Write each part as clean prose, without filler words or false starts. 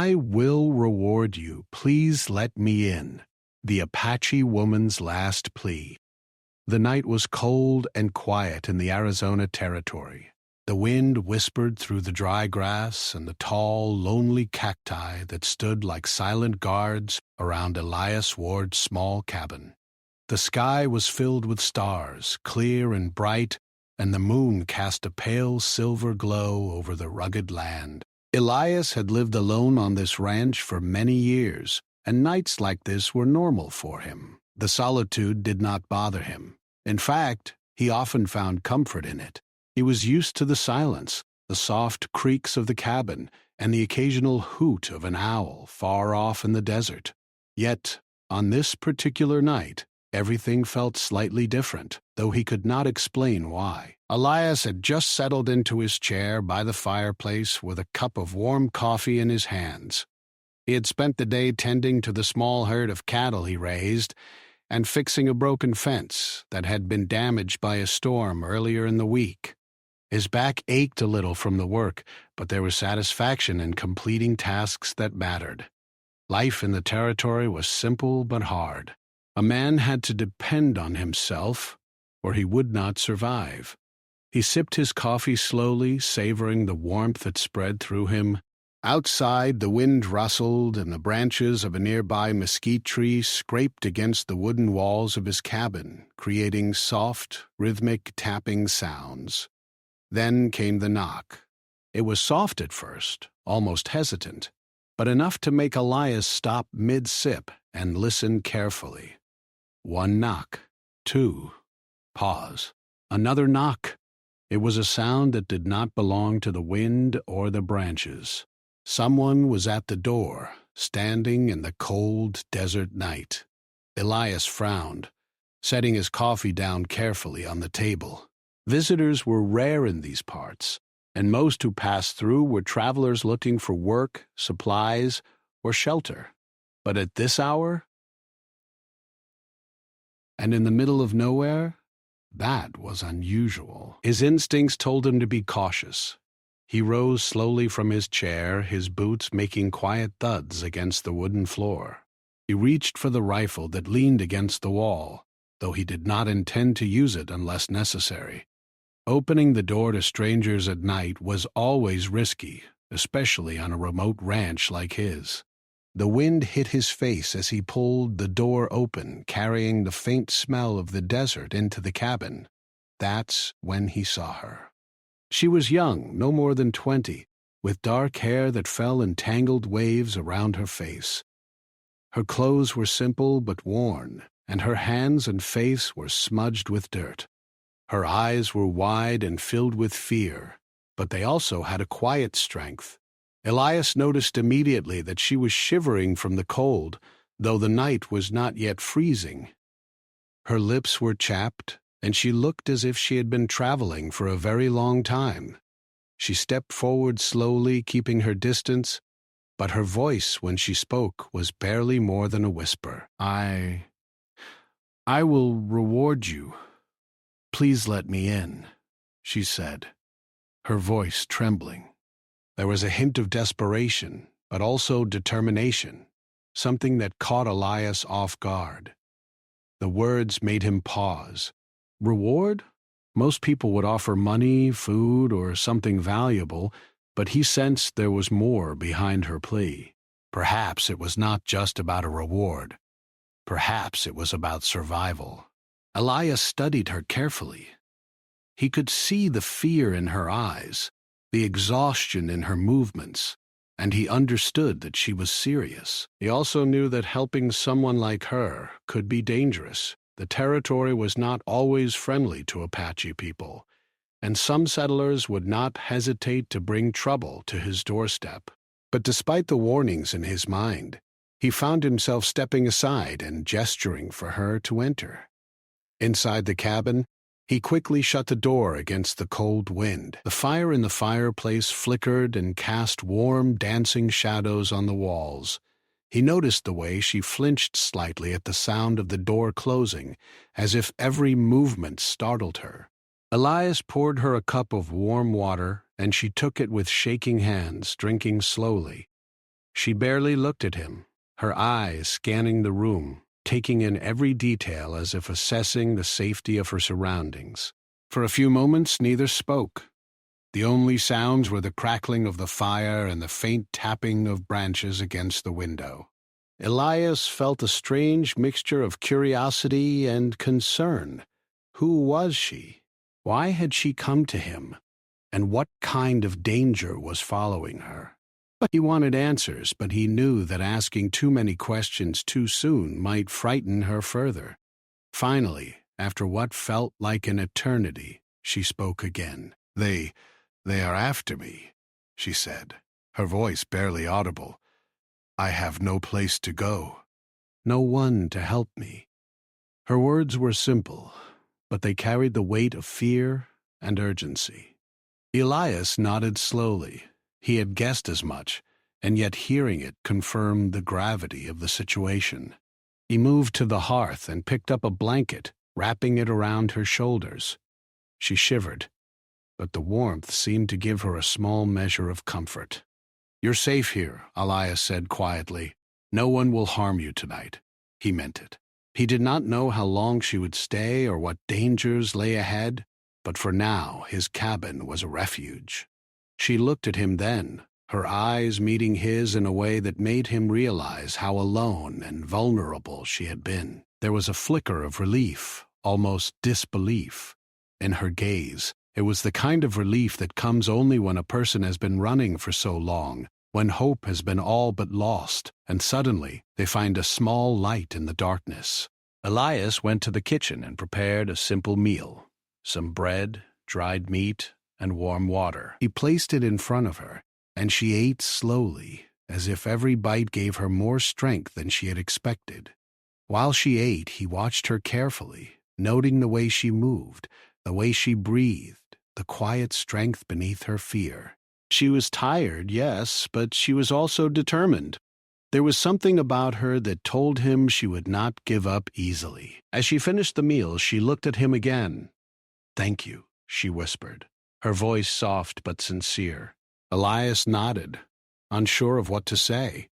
I will reward you. Please let me in. The Apache woman's last plea. The night was cold and quiet in the Arizona Territory. The wind whispered through the dry grass and the tall, lonely cacti that stood like silent guards around Elias Ward's small cabin. The sky was filled with stars, clear and bright, and the moon cast a pale silver glow over the rugged land. Elias had lived alone on this ranch for many years, and nights like this were normal for him. The solitude did not bother him. In fact, he often found comfort in it. He was used to the silence, the soft creaks of the cabin, and the occasional hoot of an owl far off in the desert. Yet, on this particular night, everything felt slightly different, though he could not explain why. Elias had just settled into his chair by the fireplace with a cup of warm coffee in his hands. He had spent the day tending to the small herd of cattle he raised and fixing a broken fence that had been damaged by a storm earlier in the week. His back ached a little from the work, but there was satisfaction in completing tasks that mattered. Life in the territory was simple but hard. A man had to depend on himself, or he would not survive. He sipped his coffee slowly, savoring the warmth that spread through him. Outside, the wind rustled, and the branches of a nearby mesquite tree scraped against the wooden walls of his cabin, creating soft, rhythmic tapping sounds. Then came the knock. It was soft at first, almost hesitant, but enough to make Elias stop mid-sip and listen carefully. One knock, two, pause, another knock. It was a sound that did not belong to the wind or the branches. Someone was at the door, standing in the cold desert night. Elias frowned, setting his coffee down carefully on the table. Visitors were rare in these parts, and most who passed through were travelers looking for work, supplies, or shelter. But at this hour, and in the middle of nowhere, that was unusual. His instincts told him to be cautious. He rose slowly from his chair, his boots making quiet thuds against the wooden floor. He reached for the rifle that leaned against the wall, though he did not intend to use it unless necessary. Opening the door to strangers at night was always risky, especially on a remote ranch like his. The wind hit his face as he pulled the door open, carrying the faint smell of the desert into the cabin. That's when he saw her. She was young, no more than 20, with dark hair that fell in tangled waves around her face. Her clothes were simple but worn, and her hands and face were smudged with dirt. Her eyes were wide and filled with fear, but they also had a quiet strength. Elias noticed immediately that she was shivering from the cold, though the night was not yet freezing. Her lips were chapped, and she looked as if she had been traveling for a very long time. She stepped forward slowly, keeping her distance, but her voice when she spoke was barely more than a whisper. I will reward you. Please let me in, she said, her voice trembling. There was a hint of desperation, but also determination, something that caught Elias off guard. The words made him pause. Reward? Most people would offer money, food, or something valuable, but he sensed there was more behind her plea. Perhaps it was not just about a reward. Perhaps it was about survival. Elias studied her carefully. He could see the fear in her eyes, the exhaustion in her movements, and he understood that she was serious. He also knew that helping someone like her could be dangerous. The territory was not always friendly to Apache people, and some settlers would not hesitate to bring trouble to his doorstep. But despite the warnings in his mind, he found himself stepping aside and gesturing for her to enter. Inside the cabin, he quickly shut the door against the cold wind. The fire in the fireplace flickered and cast warm, dancing shadows on the walls. He noticed the way she flinched slightly at the sound of the door closing, as if every movement startled her. Elias poured her a cup of warm water, and she took it with shaking hands, drinking slowly. She barely looked at him, her eyes scanning the room, taking in every detail as if assessing the safety of her surroundings. For a few moments, neither spoke. The only sounds were the crackling of the fire and the faint tapping of branches against the window. Elias felt a strange mixture of curiosity and concern. Who was she? Why had she come to him? And what kind of danger was following her? He wanted answers, but he knew that asking too many questions too soon might frighten her further. Finally, after what felt like an eternity, she spoke again. They are after me," she said, her voice barely audible. "I have no place to go. No one to help me." Her words were simple, but they carried the weight of fear and urgency. Elias nodded slowly. He had guessed as much, and yet hearing it confirmed the gravity of the situation. He moved to the hearth and picked up a blanket, wrapping it around her shoulders. She shivered, but the warmth seemed to give her a small measure of comfort. "You're safe here," Elias said quietly. "No one will harm you tonight." He meant it. He did not know how long she would stay or what dangers lay ahead, but for now his cabin was a refuge. She looked at him then, her eyes meeting his in a way that made him realize how alone and vulnerable she had been. There was a flicker of relief, almost disbelief, in her gaze. It was the kind of relief that comes only when a person has been running for so long, when hope has been all but lost, and suddenly they find a small light in the darkness. Elias went to the kitchen and prepared a simple meal, some bread, dried meat, and warm water. He placed it in front of her, and she ate slowly, as if every bite gave her more strength than she had expected. While she ate, he watched her carefully, noting the way she moved, the way she breathed, the quiet strength beneath her fear. She was tired, yes, but she was also determined. There was something about her that told him she would not give up easily. As she finished the meal, she looked at him again. "Thank you," she whispered, her voice soft but sincere. Elias nodded, unsure of what to say.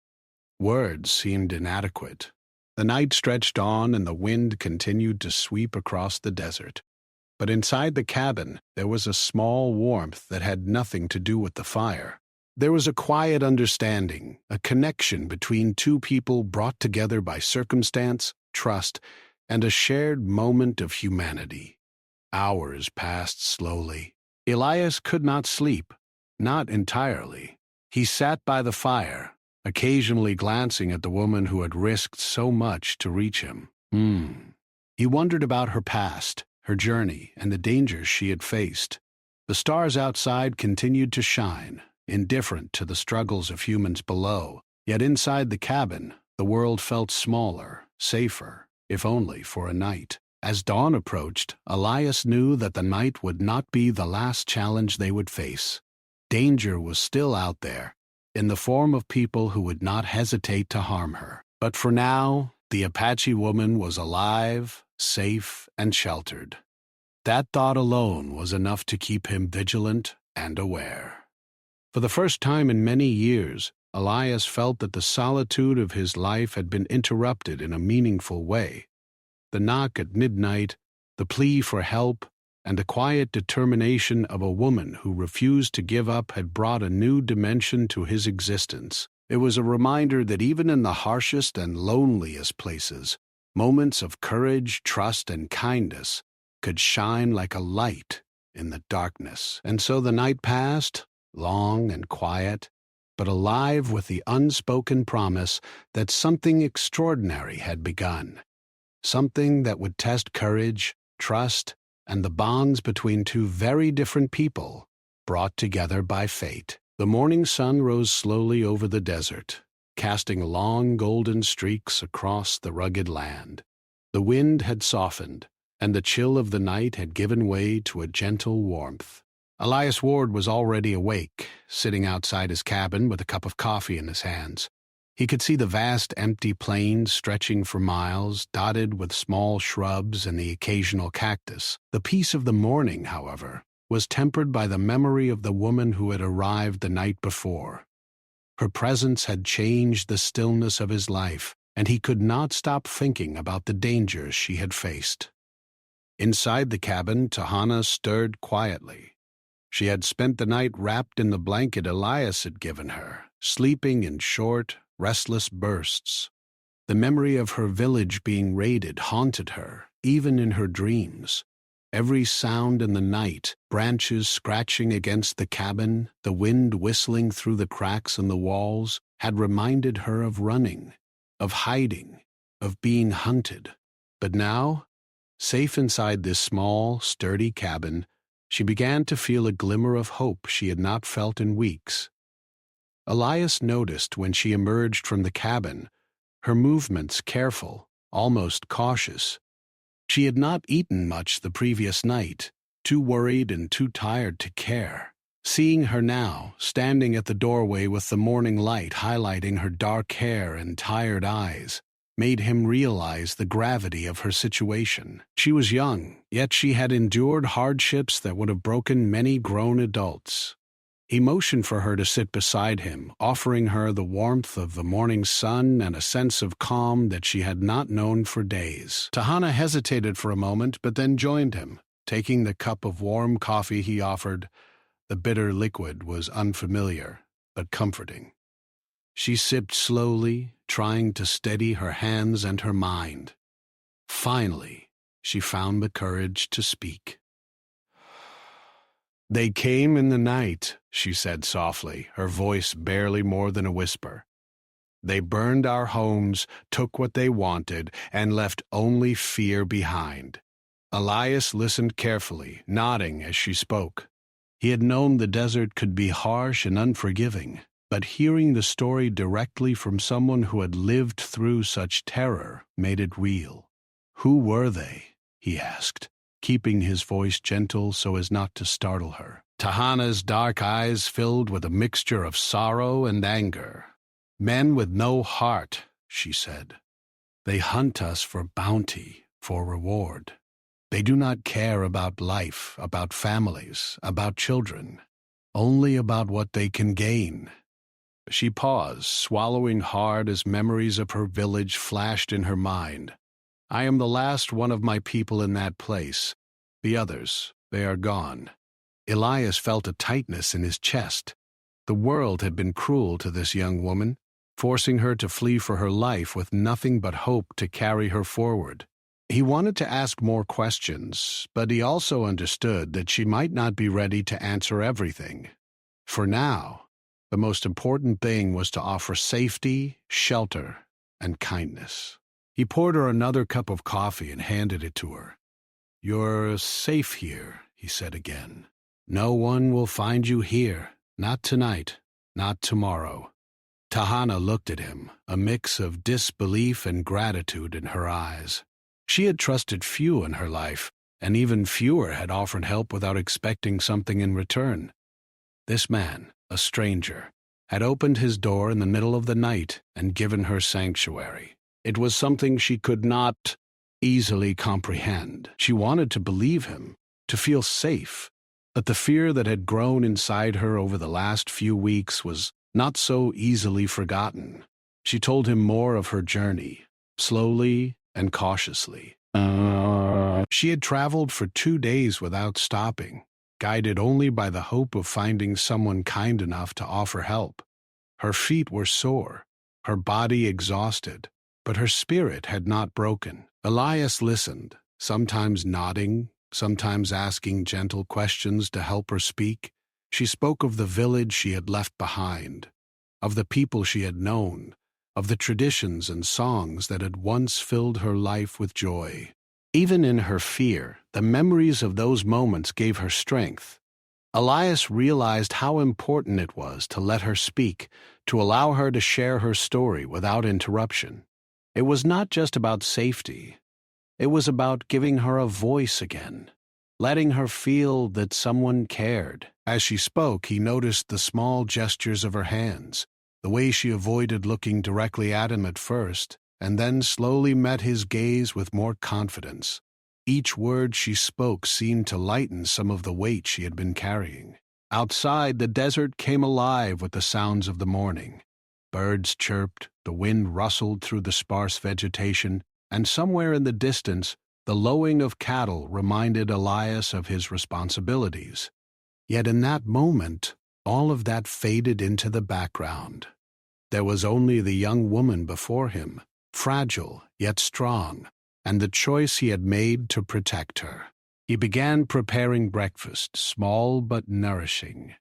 Words seemed inadequate. The night stretched on and the wind continued to sweep across the desert. But inside the cabin, there was a small warmth that had nothing to do with the fire. There was a quiet understanding, a connection between two people brought together by circumstance, trust, and a shared moment of humanity. Hours passed slowly. Elias could not sleep, not entirely. He sat by the fire, occasionally glancing at the woman who had risked so much to reach him. He wondered about her past, her journey, and the dangers she had faced. The stars outside continued to shine, indifferent to the struggles of humans below, yet inside the cabin, the world felt smaller, safer, if only for a night. As dawn approached, Elias knew that the night would not be the last challenge they would face. Danger was still out there, in the form of people who would not hesitate to harm her. But for now, the Apache woman was alive, safe, and sheltered. That thought alone was enough to keep him vigilant and aware. For the first time in many years, Elias felt that the solitude of his life had been interrupted in a meaningful way. The knock at midnight, the plea for help, and the quiet determination of a woman who refused to give up had brought a new dimension to his existence. It was a reminder that even in the harshest and loneliest places, moments of courage, trust, and kindness could shine like a light in the darkness. And so the night passed, long and quiet, but alive with the unspoken promise that something extraordinary had begun. Something that would test courage, trust, and the bonds between two very different people, brought together by fate. The morning sun rose slowly over the desert, casting long golden streaks across the rugged land. The wind had softened, and the chill of the night had given way to a gentle warmth. Elias Ward was already awake, sitting outside his cabin with a cup of coffee in his hands. He could see the vast empty plains stretching for miles, dotted with small shrubs and the occasional cactus. The peace of the morning, however, was tempered by the memory of the woman who had arrived the night before. Her presence had changed the stillness of his life, and he could not stop thinking about the dangers she had faced. Inside the cabin, Tahana stirred quietly. She had spent the night wrapped in the blanket Elias had given her, sleeping in short, restless bursts. The memory of her village being raided haunted her, even in her dreams. Every sound in the night, branches scratching against the cabin, the wind whistling through the cracks in the walls, had reminded her of running, of hiding, of being hunted. But now, safe inside this small, sturdy cabin, she began to feel a glimmer of hope she had not felt in weeks. Elias noticed when she emerged from the cabin, her movements careful, almost cautious. She had not eaten much the previous night, too worried and too tired to care. Seeing her now, standing at the doorway with the morning light highlighting her dark hair and tired eyes, made him realize the gravity of her situation. She was young, yet she had endured hardships that would have broken many grown adults. He motioned for her to sit beside him, offering her the warmth of the morning sun and a sense of calm that she had not known for days. Tahana hesitated for a moment, but then joined him, taking the cup of warm coffee he offered. The bitter liquid was unfamiliar, but comforting. She sipped slowly, trying to steady her hands and her mind. Finally, she found the courage to speak. "They came in the night," she said softly, her voice barely more than a whisper. "They burned our homes, took what they wanted, and left only fear behind." Elias listened carefully, nodding as she spoke. He had known the desert could be harsh and unforgiving, but hearing the story directly from someone who had lived through such terror made it real. "Who were they?" he asked, keeping his voice gentle so as not to startle her. Tahana's dark eyes filled with a mixture of sorrow and anger. "Men with no heart," she said. "They hunt us for bounty, for reward. They do not care about life, about families, about children, only about what they can gain." She paused, swallowing hard as memories of her village flashed in her mind. "I am the last one of my people in that place. The others, they are gone." Elias felt a tightness in his chest. The world had been cruel to this young woman, forcing her to flee for her life with nothing but hope to carry her forward. He wanted to ask more questions, but he also understood that she might not be ready to answer everything. For now, the most important thing was to offer safety, shelter, and kindness. He poured her another cup of coffee and handed it to her. "You're safe here," he said again. "No one will find you here, not tonight, not tomorrow." Tahana looked at him, a mix of disbelief and gratitude in her eyes. She had trusted few in her life, and even fewer had offered help without expecting something in return. This man, a stranger, had opened his door in the middle of the night and given her sanctuary. It was something she could not easily comprehend. She wanted to believe him, to feel safe, but the fear that had grown inside her over the last few weeks was not so easily forgotten. She told him more of her journey, slowly and cautiously. She had traveled for 2 days without stopping, guided only by the hope of finding someone kind enough to offer help. Her feet were sore, her body exhausted, but her spirit had not broken. Elias listened, sometimes nodding, sometimes asking gentle questions to help her speak. She spoke of the village she had left behind, of the people she had known, of the traditions and songs that had once filled her life with joy. Even in her fear, the memories of those moments gave her strength. Elias realized how important it was to let her speak, to allow her to share her story without interruption. It was not just about safety. It was about giving her a voice again, letting her feel that someone cared. As she spoke, he noticed the small gestures of her hands, the way she avoided looking directly at him at first, and then slowly met his gaze with more confidence. Each word she spoke seemed to lighten some of the weight she had been carrying. Outside, the desert came alive with the sounds of the morning. Birds chirped, the wind rustled through the sparse vegetation, and somewhere in the distance, the lowing of cattle reminded Elias of his responsibilities. Yet in that moment, all of that faded into the background. There was only the young woman before him, fragile yet strong, and the choice he had made to protect her. He began preparing breakfast, small but nourishing.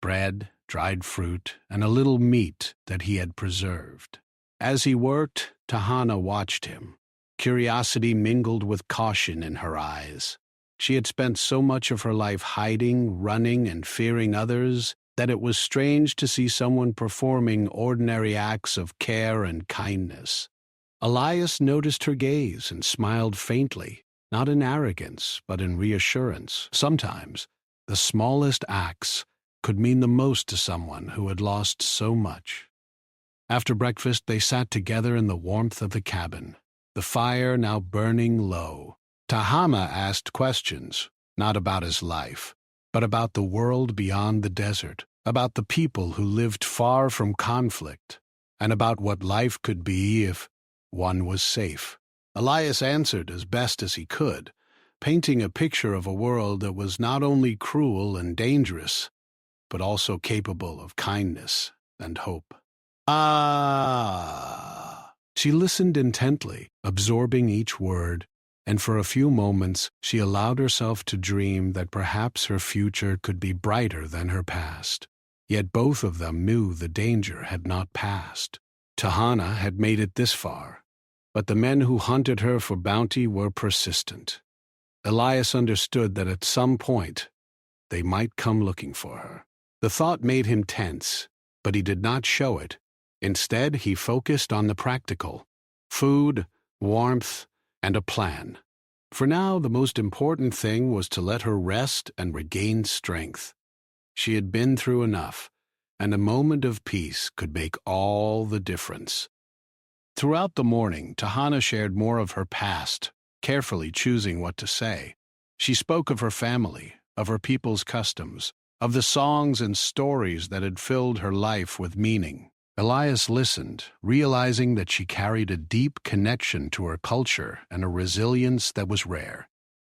Bread, dried fruit, and a little meat that he had preserved. As he worked, Tahana watched him. Curiosity mingled with caution in her eyes. She had spent so much of her life hiding, running, and fearing others that it was strange to see someone performing ordinary acts of care and kindness. Elias noticed her gaze and smiled faintly, not in arrogance, but in reassurance. Sometimes, the smallest acts could mean the most to someone who had lost so much. After breakfast, they sat together in the warmth of the cabin, the fire now burning low. Tahana asked questions, not about his life, but about the world beyond the desert, about the people who lived far from conflict, and about what life could be if one was safe. Elias answered as best as he could, painting a picture of a world that was not only cruel and dangerous, but also capable of kindness and hope. Ah! She listened intently, absorbing each word, and for a few moments she allowed herself to dream that perhaps her future could be brighter than her past. Yet both of them knew the danger had not passed. Tahana had made it this far, but the men who hunted her for bounty were persistent. Elias understood that at some point they might come looking for her. The thought made him tense, but he did not show it. Instead, he focused on the practical: food, warmth, and a plan. For now, the most important thing was to let her rest and regain strength. She had been through enough, and a moment of peace could make all the difference. Throughout the morning, Tahana shared more of her past, carefully choosing what to say. She spoke of her family, of her people's customs, of the songs and stories that had filled her life with meaning. Elias listened, realizing that she carried a deep connection to her culture and a resilience that was rare.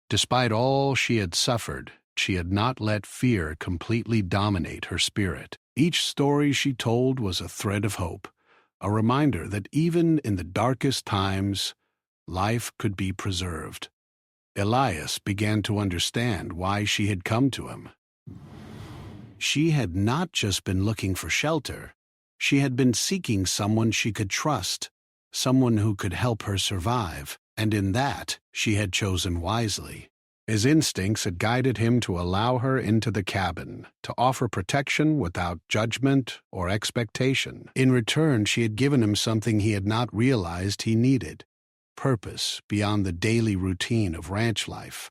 Despite all she had suffered, she had not let fear completely dominate her spirit. Each story she told was a thread of hope, a reminder that even in the darkest times, life could be preserved. Elias began to understand why she had come to him. She had not just been looking for shelter. She had been seeking someone she could trust, someone who could help her survive, and in that she had chosen wisely. His instincts had guided him to allow her into the cabin, to offer protection without judgment or expectation. In return, she had given him something he had not realized he needed: purpose beyond the daily routine of ranch life.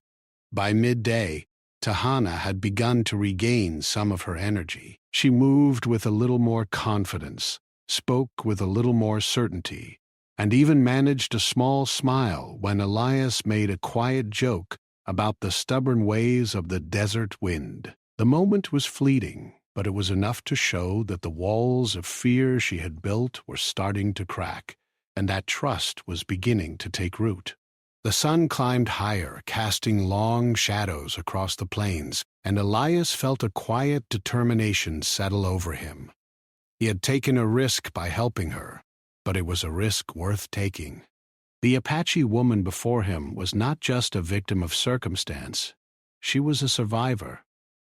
By midday, Tahana had begun to regain some of her energy. She moved with a little more confidence, spoke with a little more certainty, and even managed a small smile when Elias made a quiet joke about the stubborn ways of the desert wind. The moment was fleeting, but it was enough to show that the walls of fear she had built were starting to crack, and that trust was beginning to take root. The sun climbed higher, casting long shadows across the plains, and Elias felt a quiet determination settle over him. He had taken a risk by helping her, but it was a risk worth taking. The Apache woman before him was not just a victim of circumstance. She was a survivor,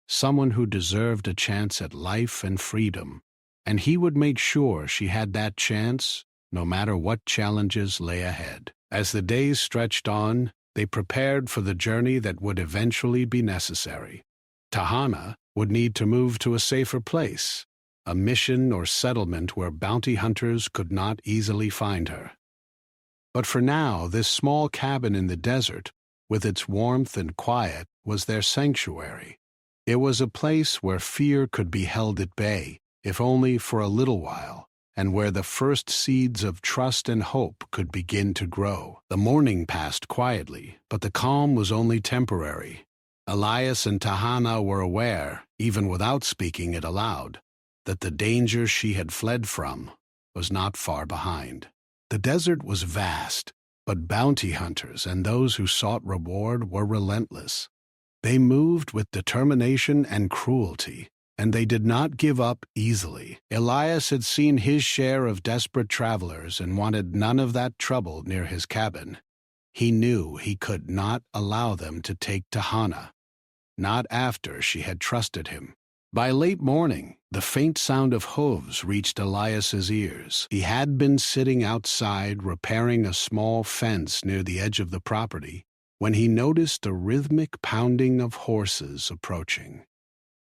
someone who deserved a chance at life and freedom, and he would make sure she had that chance, no matter what challenges lay ahead. As the days stretched on, they prepared for the journey that would eventually be necessary. Tahana would need to move to a safer place, a mission or settlement where bounty hunters could not easily find her. But for now, this small cabin in the desert, with its warmth and quiet, was their sanctuary. It was a place where fear could be held at bay, if only for a little while, and where the first seeds of trust and hope could begin to grow. The morning passed quietly, but the calm was only temporary. Elias and Tahana were aware, even without speaking it aloud, that the danger she had fled from was not far behind. The desert was vast, but bounty hunters and those who sought reward were relentless. They moved with determination and cruelty, and they did not give up easily. Elias had seen his share of desperate travelers and wanted none of that trouble near his cabin. He knew he could not allow them to take Tahana, not after she had trusted him. By late morning, the faint sound of hooves reached Elias's ears. He had been sitting outside repairing a small fence near the edge of the property when he noticed a rhythmic pounding of horses approaching.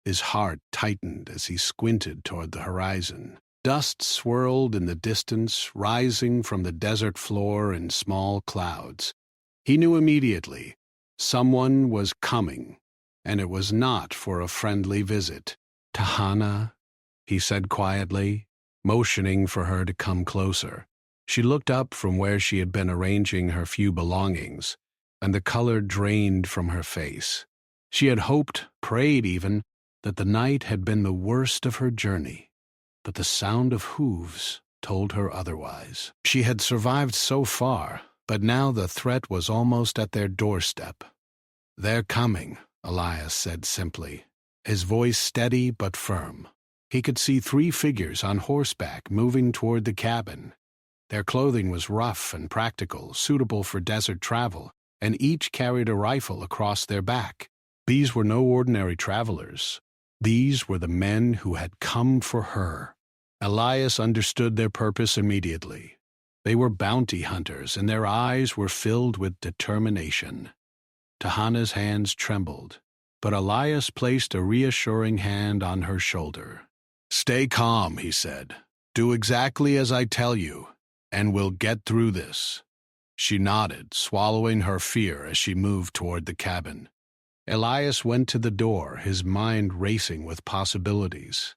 His heart tightened as he squinted toward the horizon. Dust swirled in the distance, rising from the desert floor in small clouds. He knew immediately someone was coming, and it was not for a friendly visit. "Tahana," he said quietly, motioning for her to come closer. She looked up from where she had been arranging her few belongings, and the color drained from her face. She had hoped, prayed even, that the night had been the worst of her journey, but the sound of hooves told her otherwise. She had survived so far, but now the threat was almost at their doorstep. "They're coming," Elias said simply, his voice steady but firm. He could see 3 figures on horseback moving toward the cabin. Their clothing was rough and practical, suitable for desert travel, and each carried a rifle across their back. These were no ordinary travelers. These were the men who had come for her. Elias understood their purpose immediately. They were bounty hunters, and their eyes were filled with determination. Tahana's hands trembled, but Elias placed a reassuring hand on her shoulder. "Stay calm," he said. "Do exactly as I tell you, and we'll get through this." She nodded, swallowing her fear as she moved toward the cabin. Elias went to the door, his mind racing with possibilities.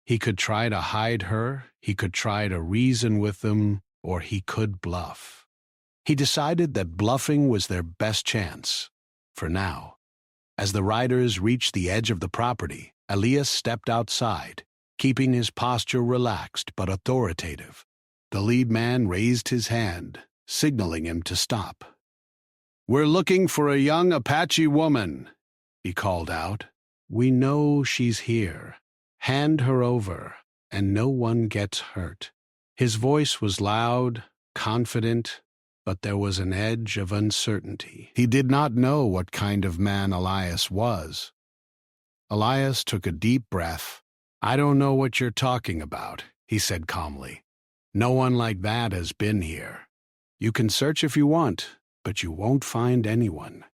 He could try to hide her, he could try to reason with them, or he could bluff. He decided that bluffing was their best chance, for now. As the riders reached the edge of the property, Elias stepped outside, keeping his posture relaxed but authoritative. The lead man raised his hand, signaling him to stop. "We're looking for a young Apache woman," he called out. "We know she's here. Hand her over, and no one gets hurt." His voice was loud, confident, but there was an edge of uncertainty. He did not know what kind of man Elias was. Elias took a deep breath. "I don't know what you're talking about," he said calmly. "No one like that has been here. You can search if you want, but you won't find anyone."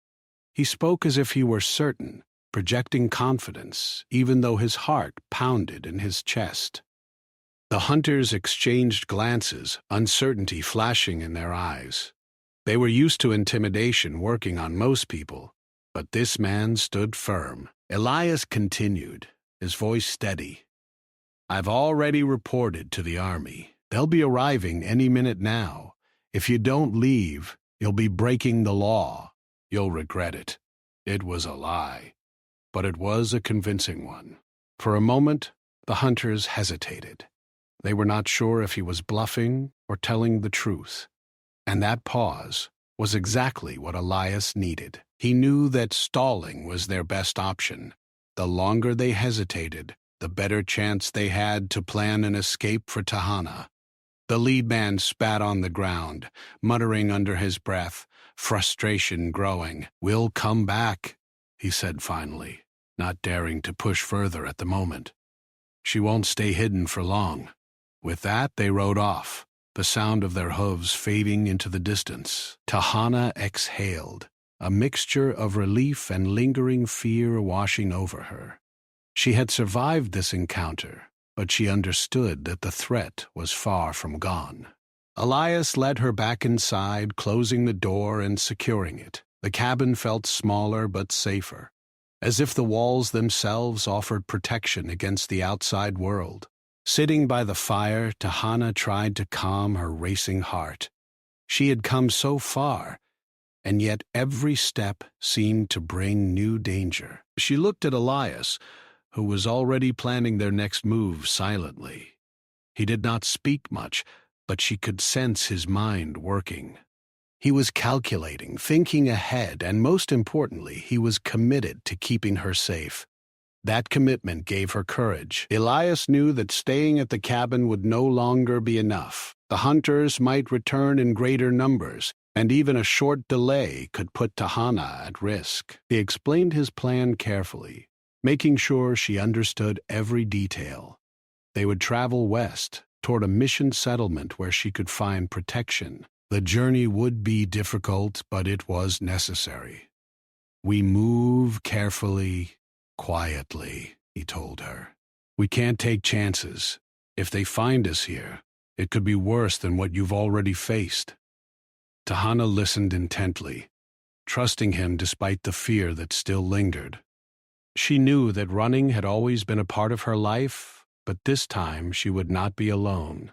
He spoke as if he were certain, projecting confidence, even though his heart pounded in his chest. The hunters exchanged glances, uncertainty flashing in their eyes. They were used to intimidation working on most people, but this man stood firm. Elias continued, his voice steady. "I've already reported to the army. They'll be arriving any minute now. If you don't leave, you'll be breaking the law. You'll regret it." It was a lie, but it was a convincing one. For a moment, the hunters hesitated. They were not sure if he was bluffing or telling the truth. And that pause was exactly what Elias needed. He knew that stalling was their best option. The longer they hesitated, the better chance they had to plan an escape for Tahana. The lead man spat on the ground, muttering under his breath, frustration growing. "We'll come back," he said finally, not daring to push further at the moment. "She won't stay hidden for long." With that, they rode off, the sound of their hooves fading into the distance. Tahana exhaled, a mixture of relief and lingering fear washing over her. She had survived this encounter, but she understood that the threat was far from gone. Elias led her back inside, closing the door and securing it. The cabin felt smaller but safer, as if the walls themselves offered protection against the outside world. Sitting by the fire, Tahana tried to calm her racing heart. She had come so far, and yet every step seemed to bring new danger. She looked at Elias, who was already planning their next move silently. He did not speak much, but she could sense his mind working. He was calculating, thinking ahead, and most importantly, he was committed to keeping her safe. That commitment gave her courage. Elias knew that staying at the cabin would no longer be enough. The hunters might return in greater numbers, and even a short delay could put Tahana at risk. He explained his plan carefully, making sure she understood every detail. They would travel west, toward a mission settlement where she could find protection. The journey would be difficult, but it was necessary. "We move carefully, quietly," he told her. "We can't take chances. If they find us here, it could be worse than what you've already faced." Tahana listened intently, trusting him despite the fear that still lingered. She knew that running had always been a part of her life, but this time she would not be alone.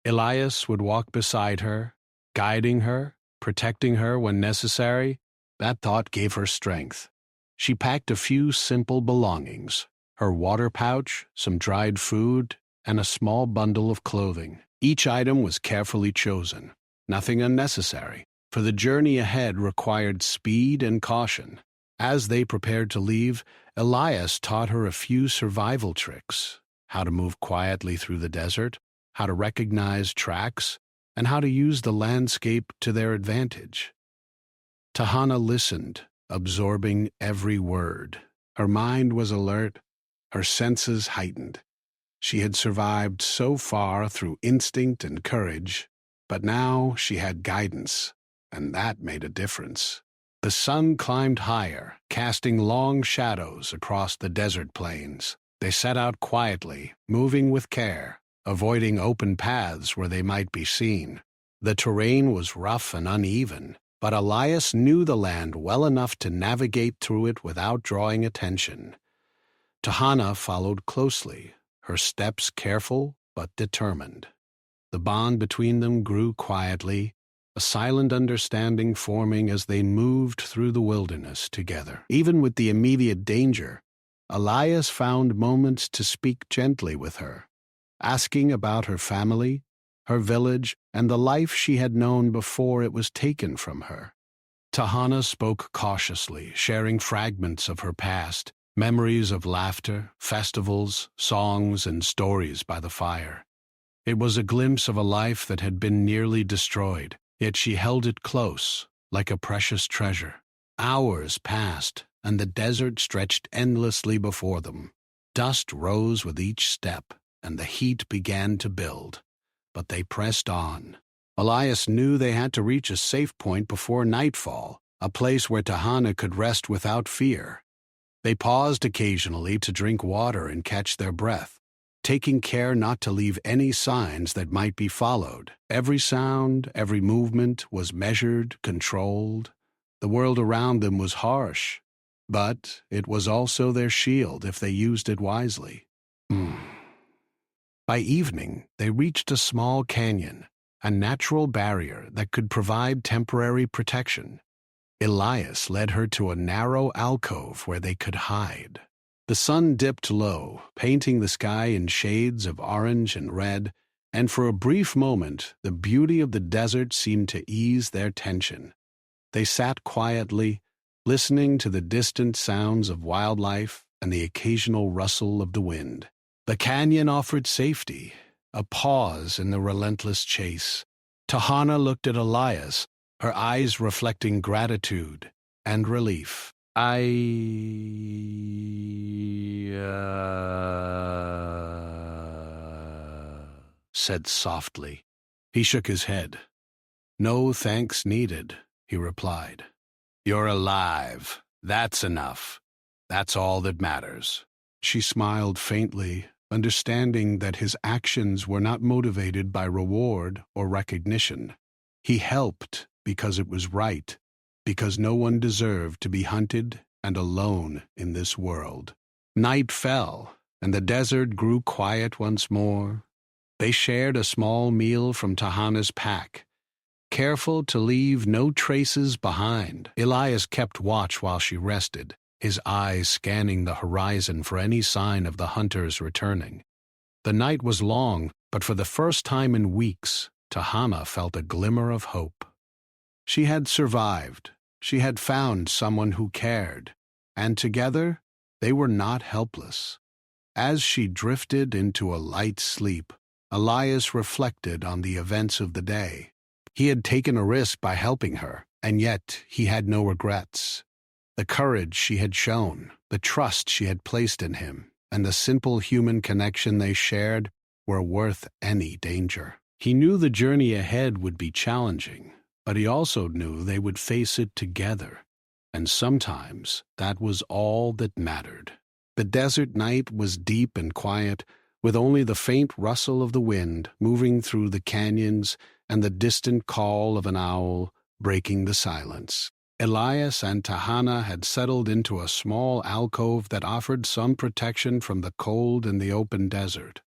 Elias would walk beside her, guiding her, protecting her when necessary. That thought gave her strength. She packed a few simple belongings: her water pouch, some dried food, and a small bundle of clothing. Each item was carefully chosen, nothing unnecessary, for the journey ahead required speed and caution. As they prepared to leave, Elias taught her a few survival tricks: how to move quietly through the desert, how to recognize tracks, and how to use the landscape to their advantage. Tahana listened, absorbing every word. Her mind was alert, her senses heightened. She had survived so far through instinct and courage, but now she had guidance, and that made a difference. The sun climbed higher, casting long shadows across the desert plains. They set out quietly, moving with care, avoiding open paths where they might be seen. The terrain was rough and uneven, but Elias knew the land well enough to navigate through it without drawing attention. Tahana followed closely, her steps careful but determined. The bond between them grew quietly, a silent understanding forming as they moved through the wilderness together. Even with the immediate danger, Elias found moments to speak gently with her, asking about her family, her village, and the life she had known before it was taken from her. Tahana spoke cautiously, sharing fragments of her past, memories of laughter, festivals, songs, and stories by the fire. It was a glimpse of a life that had been nearly destroyed, yet she held it close, like a precious treasure. Hours passed, and the desert stretched endlessly before them. Dust rose with each step, and the heat began to build. But they pressed on. Elias knew they had to reach a safe point before nightfall, a place where Tahana could rest without fear. They paused occasionally to drink water and catch their breath, taking care not to leave any signs that might be followed. Every sound, every movement was measured, controlled. The world around them was harsh, but it was also their shield if they used it wisely. By evening, they reached a small canyon, a natural barrier that could provide temporary protection. Elias led her to a narrow alcove where they could hide. The sun dipped low, painting the sky in shades of orange and red, and for a brief moment the beauty of the desert seemed to ease their tension. They sat quietly, listening to the distant sounds of wildlife and the occasional rustle of the wind. The canyon offered safety, a pause in the relentless chase. Tahana looked at Elias, her eyes reflecting gratitude and relief. "I said softly. He shook his head. "No thanks needed," he replied. "You're alive. That's enough. That's all that matters." She smiled faintly, understanding that his actions were not motivated by reward or recognition. He helped because it was right, because no one deserved to be hunted and alone in this world. Night fell, and the desert grew quiet once more. They shared a small meal from Tahana's pack, careful to leave no traces behind. Elias kept watch while she rested, his eyes scanning the horizon for any sign of the hunters returning. The night was long, but for the first time in weeks, Tahana felt a glimmer of hope. She had survived. She had found someone who cared, and together they were not helpless. As she drifted into a light sleep, Elias reflected on the events of the day. He had taken a risk by helping her, and yet he had no regrets. The courage she had shown, the trust she had placed in him, and the simple human connection they shared were worth any danger. He knew the journey ahead would be challenging, but he also knew they would face it together, and sometimes that was all that mattered. The desert night was deep and quiet, with only the faint rustle of the wind moving through the canyons and the distant call of an owl breaking the silence. Elias and Tahana had settled into a small alcove that offered some protection from the cold in the open desert.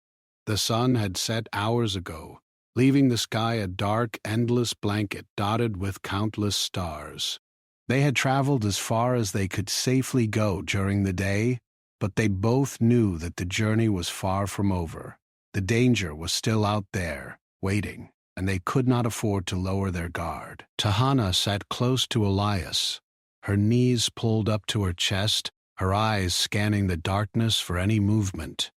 The sun had set hours ago, leaving the sky a dark, endless blanket dotted with countless stars. They had traveled as far as they could safely go during the day, but they both knew that the journey was far from over. The danger was still out there, waiting, and they could not afford to lower their guard. Tahana sat close to Elias, her knees pulled up to her chest, her eyes scanning the darkness for any movement.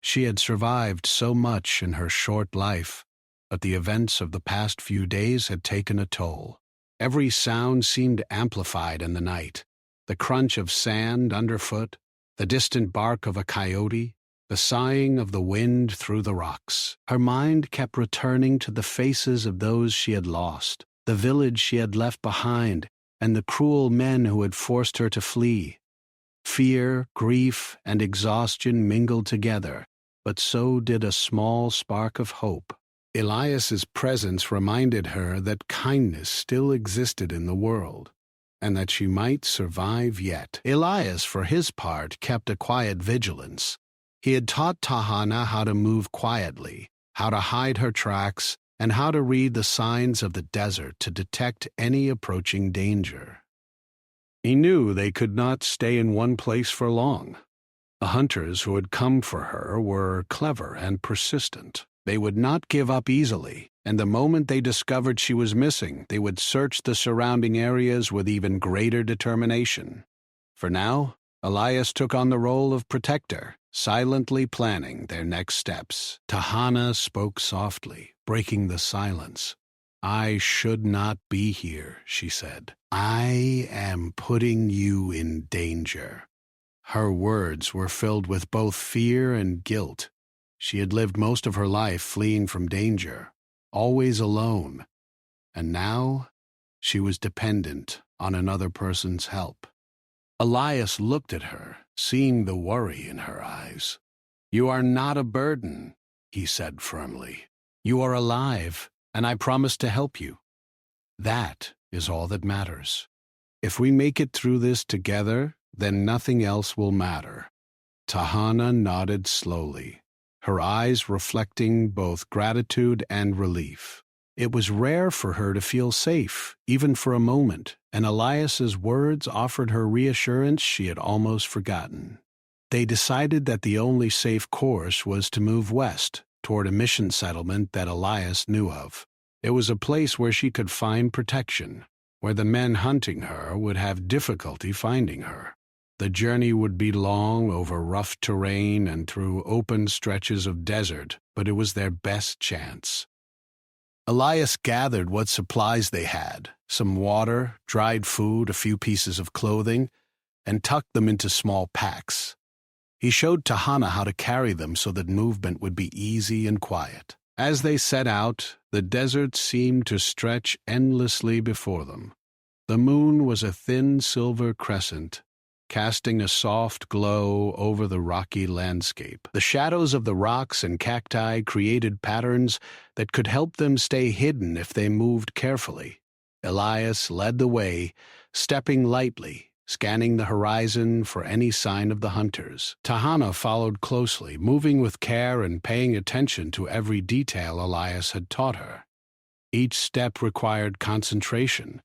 She had survived so much in her short life, but the events of the past few days had taken a toll. Every sound seemed amplified in the night: the crunch of sand underfoot, the distant bark of a coyote, the sighing of the wind through the rocks. Her mind kept returning to the faces of those she had lost, the village she had left behind, and the cruel men who had forced her to flee. Fear, grief, and exhaustion mingled together, but so did a small spark of hope. Elias's presence reminded her that kindness still existed in the world, and that she might survive yet. Elias, for his part, kept a quiet vigilance. He had taught Tahana how to move quietly, how to hide her tracks, and how to read the signs of the desert to detect any approaching danger. He knew they could not stay in one place for long. The hunters who had come for her were clever and persistent. They would not give up easily, and the moment they discovered she was missing, they would search the surrounding areas with even greater determination. For now, Elias took on the role of protector, silently planning their next steps. Tahana spoke softly, breaking the silence. "I should not be here," she said. "I am putting you in danger." Her words were filled with both fear and guilt. She had lived most of her life fleeing from danger, always alone, and now she was dependent on another person's help. Elias looked at her, seeing the worry in her eyes. "You are not a burden," he said firmly. "You are alive, and I promise to help you. That is all that matters. If we make it through this together, then nothing else will matter." Tahana nodded slowly, her eyes reflecting both gratitude and relief. It was rare for her to feel safe, even for a moment, and Elias's words offered her reassurance she had almost forgotten. They decided that the only safe course was to move west, toward a mission settlement that Elias knew of. It was a place where she could find protection, where the men hunting her would have difficulty finding her. The journey would be long over rough terrain and through open stretches of desert, but it was their best chance. Elias gathered what supplies they had, some water, dried food, a few pieces of clothing, and tucked them into small packs. He showed Tahana how to carry them so that movement would be easy and quiet. As they set out, the desert seemed to stretch endlessly before them. The moon was a thin silver crescent, casting a soft glow over the rocky landscape. The shadows of the rocks and cacti created patterns that could help them stay hidden if they moved carefully. Elias led the way, stepping lightly, scanning the horizon for any sign of the hunters. Tahana followed closely, moving with care and paying attention to every detail Elias had taught her. Each step required concentration,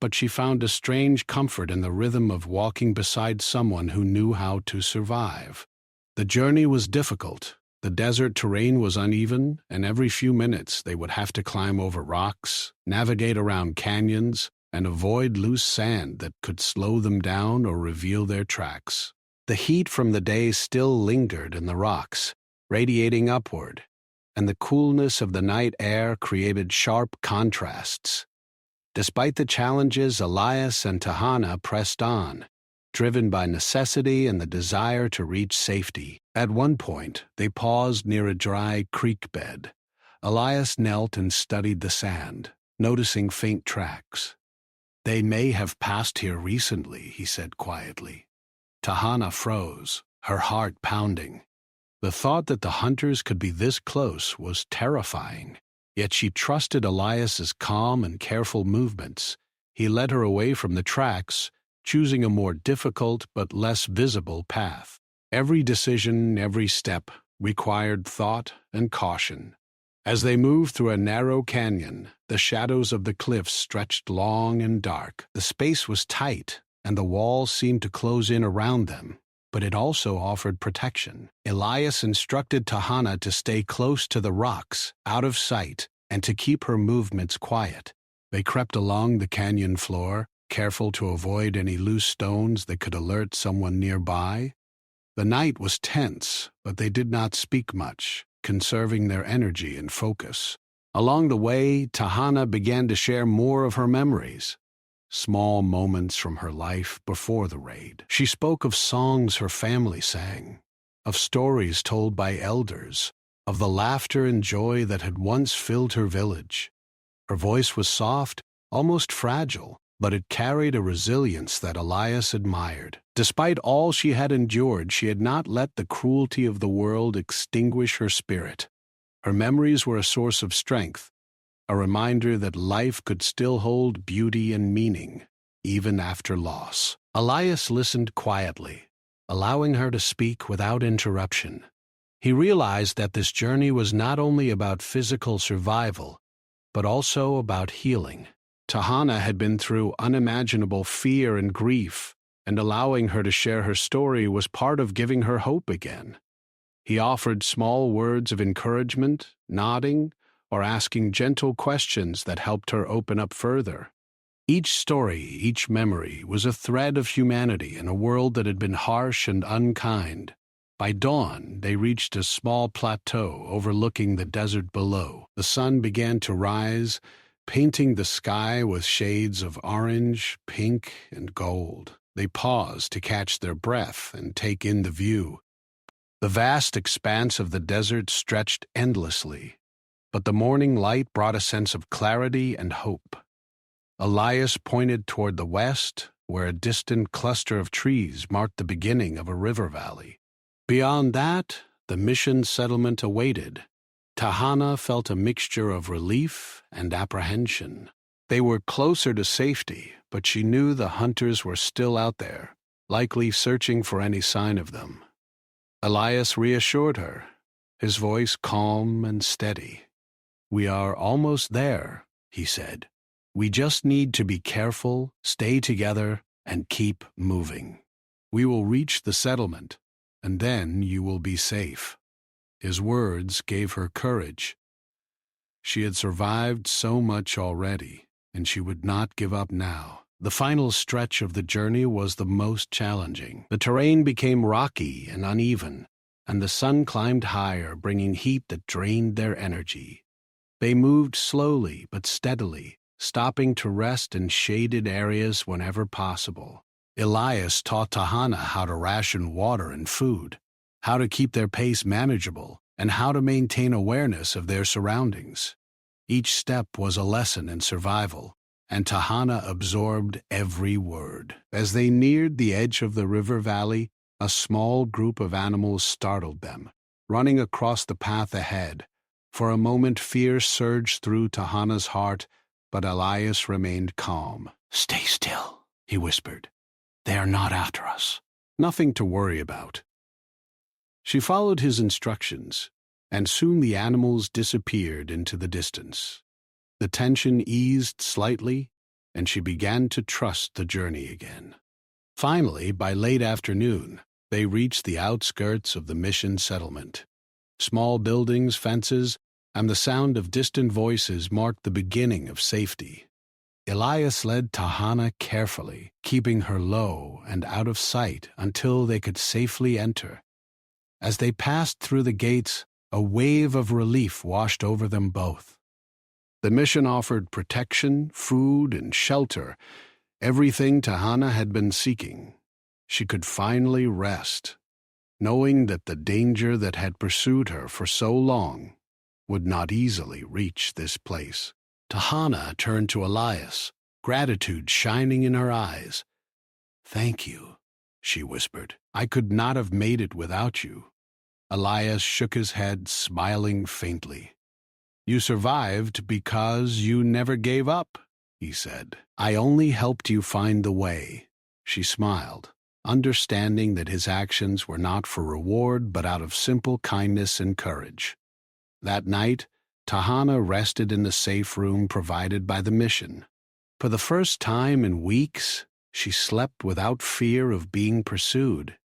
but she found a strange comfort in the rhythm of walking beside someone who knew how to survive. The journey was difficult, The desert terrain was uneven, and every few minutes they would have to climb over rocks, navigate around canyons, and avoid loose sand that could slow them down or reveal their tracks. The heat from the day still lingered in the rocks, radiating upward, and the coolness of the night air created sharp contrasts. Despite the challenges, Elias and Tahana pressed on, driven by necessity and the desire to reach safety. At one point, they paused near a dry creek bed. Elias knelt and studied the sand, noticing faint tracks. "They may have passed here recently," he said quietly. Tahana froze, her heart pounding. The thought that the hunters could be this close was terrifying, yet she trusted Elias's calm and careful movements. He led her away from the tracks, choosing a more difficult but less visible path. Every decision, every step, required thought and caution. As they moved through a narrow canyon, the shadows of the cliffs stretched long and dark. The space was tight, and the walls seemed to close in around them, but it also offered protection. Elias instructed Tahana to stay close to the rocks, out of sight, and to keep her movements quiet. They crept along the canyon floor, careful to avoid any loose stones that could alert someone nearby. The night was tense, but they did not speak much, conserving their energy and focus. Along the way, Tahana began to share more of her memories, small moments from her life before the raid. She spoke of songs her family sang, of stories told by elders, of the laughter and joy that had once filled her village. Her voice was soft, almost fragile, but it carried a resilience that Elias admired. Despite all she had endured, she had not let the cruelty of the world extinguish her spirit. Her memories were a source of strength, a reminder that life could still hold beauty and meaning, even after loss. Elias listened quietly, allowing her to speak without interruption. He realized that this journey was not only about physical survival, but also about healing. Tahana had been through unimaginable fear and grief, and allowing her to share her story was part of giving her hope again. He offered small words of encouragement, nodding, or asking gentle questions that helped her open up further. Each story, each memory, was a thread of humanity in a world that had been harsh and unkind. By dawn, they reached a small plateau overlooking the desert below. The sun began to rise, painting the sky with shades of orange, pink, and gold. They paused to catch their breath and take in the view. The vast expanse of the desert stretched endlessly, but the morning light brought a sense of clarity and hope. Elias pointed toward the west, where a distant cluster of trees marked the beginning of a river valley. Beyond that, the mission settlement awaited. Tahana felt a mixture of relief and apprehension. They were closer to safety, but she knew the hunters were still out there, likely searching for any sign of them. Elias reassured her, his voice calm and steady. "We are almost there," he said. "We just need to be careful, stay together, and keep moving. We will reach the settlement, and then you will be safe." His words gave her courage. She had survived so much already, and she would not give up now. The final stretch of the journey was the most challenging. The terrain became rocky and uneven, and the sun climbed higher, bringing heat that drained their energy. They moved slowly but steadily, stopping to rest in shaded areas whenever possible. Elias taught Tahana how to ration water and food, how to keep their pace manageable, and how to maintain awareness of their surroundings. Each step was a lesson in survival, and Tahana absorbed every word. As they neared the edge of the river valley, a small group of animals startled them, running across the path ahead. For a moment, fear surged through Tahana's heart, but Elias remained calm. "Stay still," he whispered. "They are not after us. Nothing to worry about." She followed his instructions, and soon the animals disappeared into the distance. The tension eased slightly, and she began to trust the journey again. Finally, by late afternoon, they reached the outskirts of the mission settlement. Small buildings, fences, and the sound of distant voices marked the beginning of safety. Elias led Tahana carefully, keeping her low and out of sight until they could safely enter. As they passed through the gates, a wave of relief washed over them both. The mission offered protection, food, and shelter, everything Tahana had been seeking. She could finally rest, knowing that the danger that had pursued her for so long would not easily reach this place. Tahana turned to Elias, gratitude shining in her eyes. "Thank you," she whispered. "I could not have made it without you." Elias shook his head, smiling faintly. "You survived because you never gave up," he said. "I only helped you find the way." She smiled, understanding that his actions were not for reward but out of simple kindness and courage. That night, Tahana rested in the safe room provided by the mission. For the first time in weeks, she slept without fear of being pursued,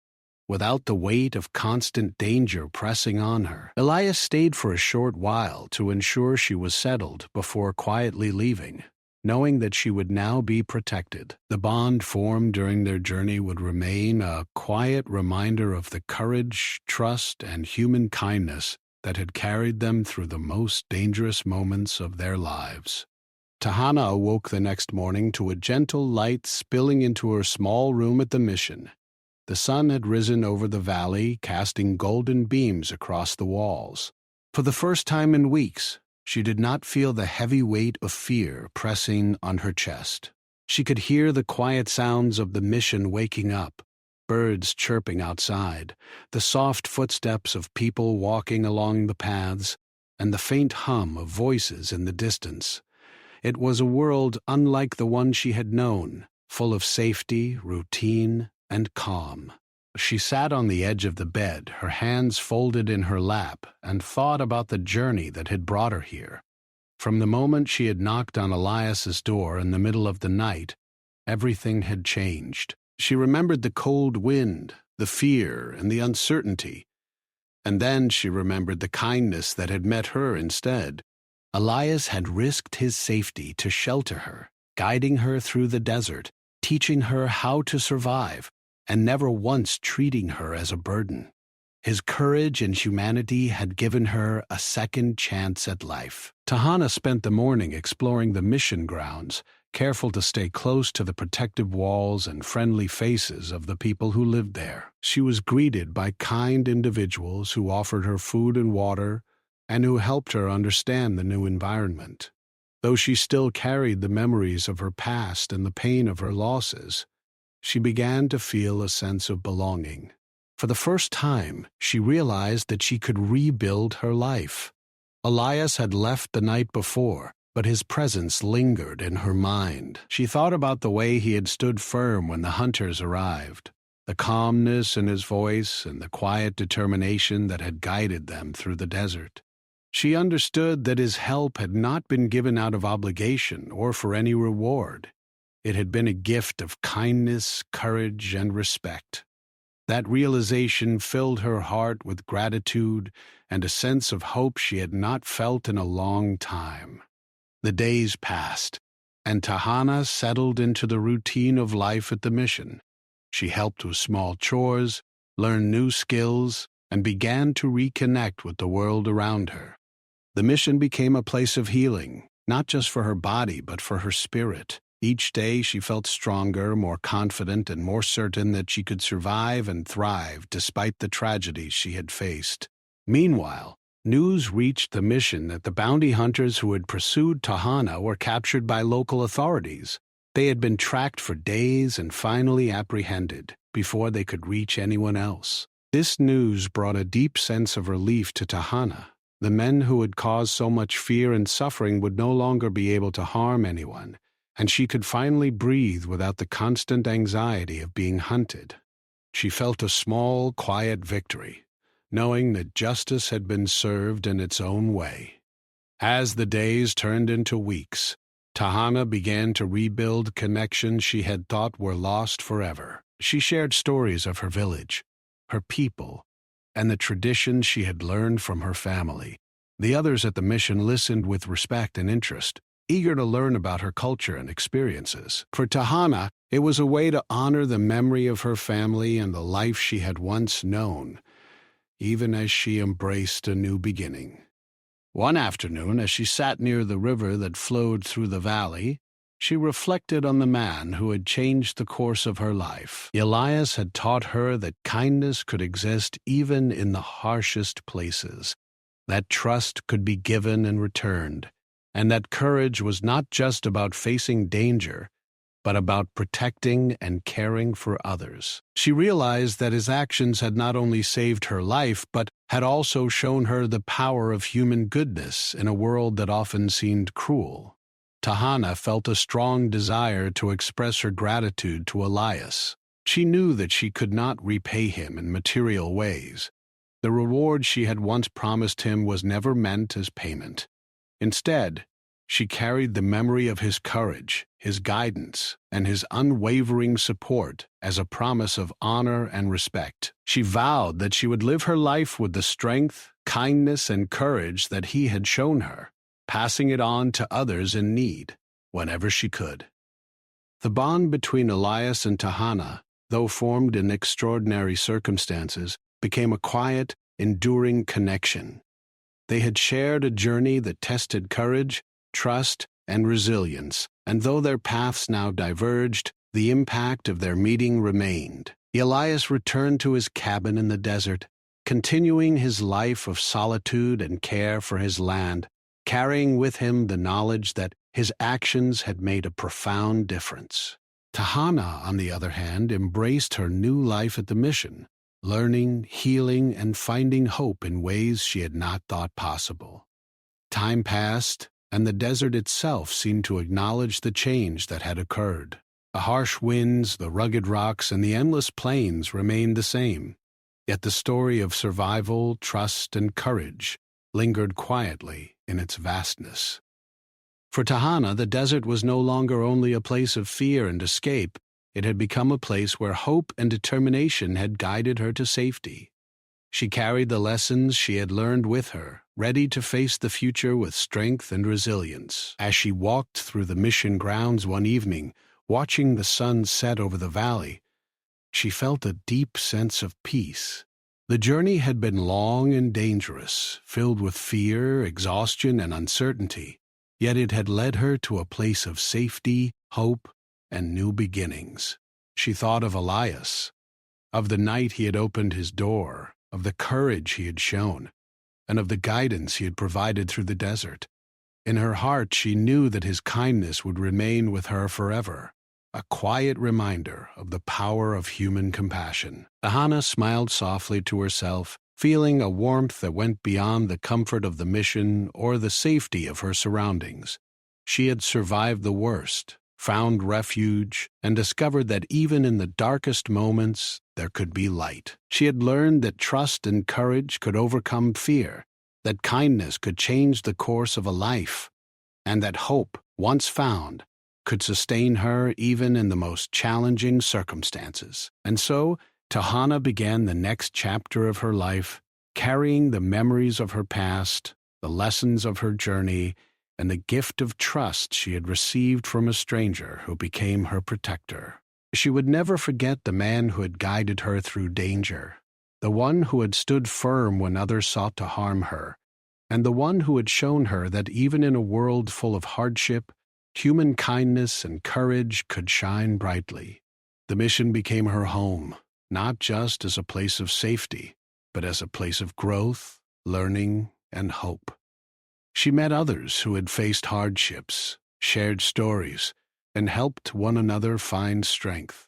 without the weight of constant danger pressing on her. Elias stayed for a short while to ensure she was settled before quietly leaving, knowing that she would now be protected. The bond formed during their journey would remain a quiet reminder of the courage, trust, and human kindness that had carried them through the most dangerous moments of their lives. Tahana awoke the next morning to a gentle light spilling into her small room at the mission. The sun had risen over the valley, casting golden beams across the walls. For the first time in weeks, she did not feel the heavy weight of fear pressing on her chest. She could hear the quiet sounds of the mission waking up, birds chirping outside, the soft footsteps of people walking along the paths, and the faint hum of voices in the distance. It was a world unlike the one she had known, full of safety, routine, and calm. She sat on the edge of the bed, her hands folded in her lap, and thought about the journey that had brought her here. From the moment she had knocked on Elias's door in the middle of the night, everything had changed. She remembered the cold wind, the fear, and the uncertainty. And then she remembered the kindness that had met her instead. Elias had risked his safety to shelter her, guiding her through the desert, teaching her how to survive, and never once treating her as a burden. His courage and humanity had given her a second chance at life. Tahana spent the morning exploring the mission grounds, careful to stay close to the protective walls and friendly faces of the people who lived there. She was greeted by kind individuals who offered her food and water and who helped her understand the new environment. Though she still carried the memories of her past and the pain of her losses, she began to feel a sense of belonging. For the first time, she realized that she could rebuild her life. Elias had left the night before, but his presence lingered in her mind. She thought about the way he had stood firm when the hunters arrived, the calmness in his voice and the quiet determination that had guided them through the desert. She understood that his help had not been given out of obligation or for any reward. It had been a gift of kindness, courage, and respect. That realization filled her heart with gratitude and a sense of hope she had not felt in a long time. The days passed, and Tahana settled into the routine of life at the mission. She helped with small chores, learned new skills, and began to reconnect with the world around her. The mission became a place of healing, not just for her body but for her spirit. Each day she felt stronger, more confident, and more certain that she could survive and thrive despite the tragedies she had faced. Meanwhile, news reached the mission that the bounty hunters who had pursued Tahana were captured by local authorities. They had been tracked for days and finally apprehended before they could reach anyone else. This news brought a deep sense of relief to Tahana. The men who had caused so much fear and suffering would no longer be able to harm anyone, and she could finally breathe without the constant anxiety of being hunted. She felt a small, quiet victory, knowing that justice had been served in its own way. As the days turned into weeks, Tahana began to rebuild connections she had thought were lost forever. She shared stories of her village, her people, and the traditions she had learned from her family. The others at the mission listened with respect and interest, eager to learn about her culture and experiences. For Tahana, it was a way to honor the memory of her family and the life she had once known, even as she embraced a new beginning. One afternoon, as she sat near the river that flowed through the valley, she reflected on the man who had changed the course of her life. Elias had taught her that kindness could exist even in the harshest places, that trust could be given and returned, and that courage was not just about facing danger, but about protecting and caring for others. She realized that his actions had not only saved her life, but had also shown her the power of human goodness in a world that often seemed cruel. Tahana felt a strong desire to express her gratitude to Elias. She knew that she could not repay him in material ways. The reward she had once promised him was never meant as payment. Instead, she carried the memory of his courage, his guidance, and his unwavering support as a promise of honor and respect. She vowed that she would live her life with the strength, kindness, and courage that he had shown her, passing it on to others in need, whenever she could. The bond between Elias and Tahana, though formed in extraordinary circumstances, became a quiet, enduring connection. They had shared a journey that tested courage, trust, and resilience, and though their paths now diverged, the impact of their meeting remained. Elias returned to his cabin in the desert, continuing his life of solitude and care for his land, carrying with him the knowledge that his actions had made a profound difference. Tahana, on the other hand, embraced her new life at the mission, learning, healing, and finding hope in ways she had not thought possible. Time passed, and the desert itself seemed to acknowledge the change that had occurred. The harsh winds, the rugged rocks, and the endless plains remained the same, yet the story of survival, trust, and courage lingered quietly in its vastness. For Tahana, the desert was no longer only a place of fear and escape. It had become a place where hope and determination had guided her to safety. She carried the lessons she had learned with her, ready to face the future with strength and resilience. As she walked through the mission grounds one evening, watching the sun set over the valley, she felt a deep sense of peace. The journey had been long and dangerous, filled with fear, exhaustion, and uncertainty, yet it had led her to a place of safety, hope, and new beginnings. She thought of Elias, of the night he had opened his door, of the courage he had shown, and of the guidance he had provided through the desert. In her heart, she knew that his kindness would remain with her forever, a quiet reminder of the power of human compassion. Tahana smiled softly to herself, feeling a warmth that went beyond the comfort of the mission or the safety of her surroundings. She had survived the worst, found refuge, and discovered that even in the darkest moments, there could be light. She had learned that trust and courage could overcome fear, that kindness could change the course of a life, and that hope, once found, could sustain her even in the most challenging circumstances. And so, Tahana began the next chapter of her life, carrying the memories of her past, the lessons of her journey, and the gift of trust she had received from a stranger who became her protector. She would never forget the man who had guided her through danger, the one who had stood firm when others sought to harm her, and the one who had shown her that even in a world full of hardship, human kindness and courage could shine brightly. The mission became her home, not just as a place of safety, but as a place of growth, learning, and hope. She met others who had faced hardships, shared stories, and helped one another find strength.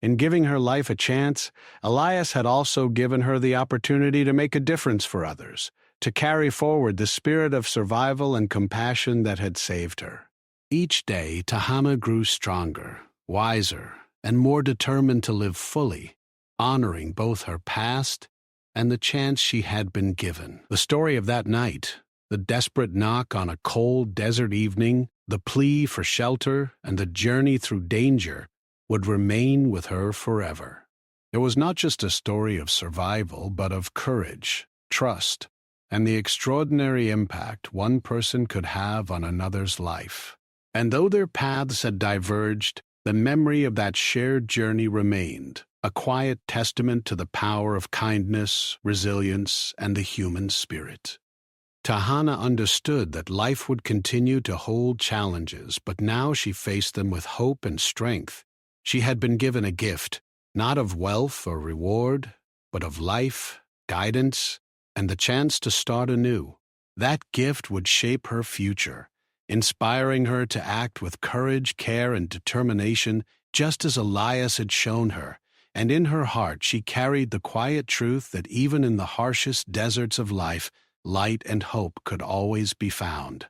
In giving her life a chance, Elias had also given her the opportunity to make a difference for others, to carry forward the spirit of survival and compassion that had saved her. Each day, Tahana grew stronger, wiser, and more determined to live fully, honoring both her past and the chance she had been given. The story of that night, the desperate knock on a cold desert evening, the plea for shelter, and the journey through danger would remain with her forever. It was not just a story of survival, but of courage, trust, and the extraordinary impact one person could have on another's life. And though their paths had diverged, the memory of that shared journey remained, a quiet testament to the power of kindness, resilience, and the human spirit. Tahana understood that life would continue to hold challenges, but now she faced them with hope and strength. She had been given a gift, not of wealth or reward, but of life, guidance, and the chance to start anew. That gift would shape her future, inspiring her to act with courage, care, and determination, just as Elias had shown her. And in her heart she carried the quiet truth that even in the harshest deserts of life, light and hope could always be found.